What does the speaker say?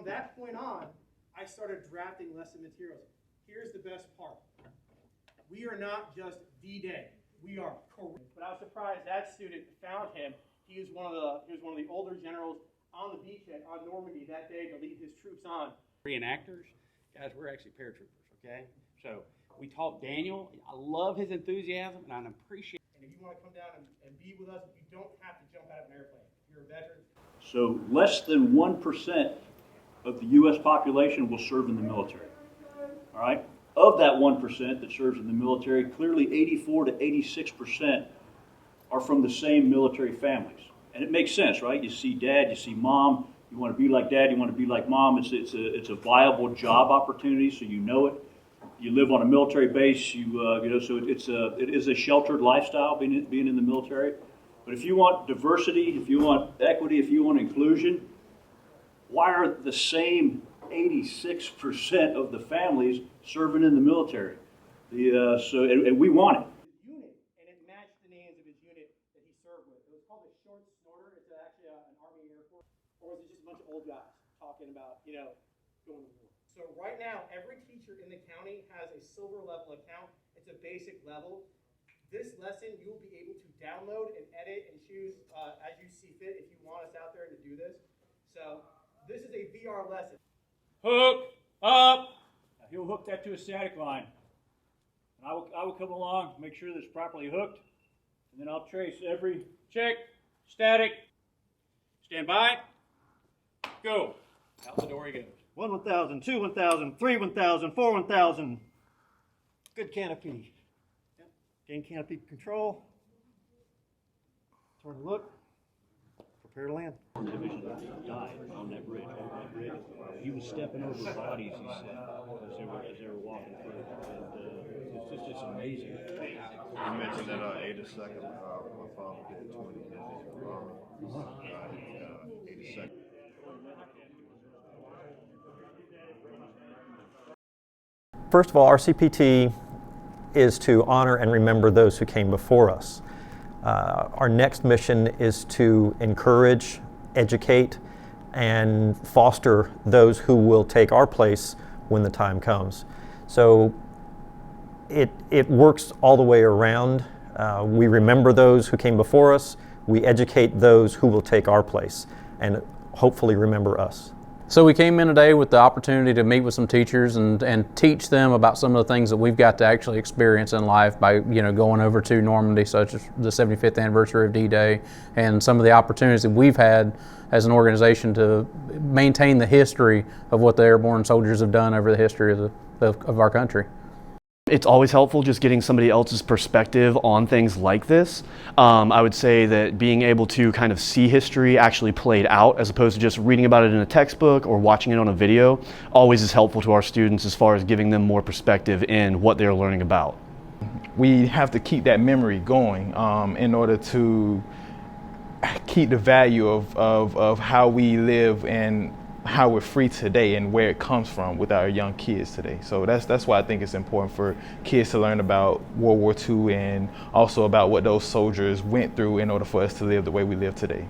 that point on, I started drafting lesson materials. Here's the best part. We are not just D-Day. We are correct. But I was surprised that student found him. He was one of the older generals on the beachhead on Normandy that day to lead his troops on. Reenactors, guys, we're actually paratroopers, okay? So we taught Daniel. I love his enthusiasm, and I appreciate it. And if you want to come down and be with us, you don't have to jump out of an airplane. If you're a veteran. So less than 1% of the U.S. population will serve in the military, all right? Of that 1% that serves in the military, clearly 84 to 86% are from the same military families. And it makes sense, right? You see dad, you see mom, you want to be like dad, you want to be like mom. It's a viable job opportunity, so you know it. You live on a military base, so it is a sheltered lifestyle being in the military. But if you want diversity, if you want equity, if you want inclusion, why are the same 86% of the families serving in the military? And we want it. Unit, and it matched the names of his unit that he served with. It was called a short snorter. It's actually an Army Air Force. Or was it just a bunch of old guys talking about, going to war? So right now, every teacher in the county has a silver level account. It's a basic level. This lesson, you'll be able to download and edit and choose as you see fit if you want us out there to do this. So this is a VR lesson. Hook up. Now he'll hook that to a static line. And I will come along, make sure that it's properly hooked, and then I'll trace every check, static, stand by, go. Out the door he goes. 1, 1,000, 2, 1,000, 3, 1,000, 4, 1,000. Good canopy. Gain canopy control. Turn to look. Prepare to land. Division died on that bridge. He was stepping over bodies, he said, as they were walking through. And it's just amazing. You mentioned that 82nd, my father did 20 years in the Army. 82nd. First of all, RCPT is to honor and remember those who came before us. Our next mission is to encourage, educate, and foster those who will take our place when the time comes. So it works all the way around. We remember those who came before us, we educate those who will take our place, and hopefully remember us. So we came in today with the opportunity to meet with some teachers and teach them about some of the things that we've got to actually experience in life by going over to Normandy, such as the 75th anniversary of D-Day, and some of the opportunities that we've had as an organization to maintain the history of what the airborne soldiers have done over the history of our country. It's always helpful just getting somebody else's perspective on things like this. I would say that being able to kind of see history actually played out as opposed to just reading about it in a textbook or watching it on a video always is helpful to our students as far as giving them more perspective in what they're learning about. We have to keep that memory going in order to keep the value of how we live and how we're free today and where it comes from with our young kids today. So that's why I think it's important for kids to learn about World War II and also about what those soldiers went through in order for us to live the way we live today.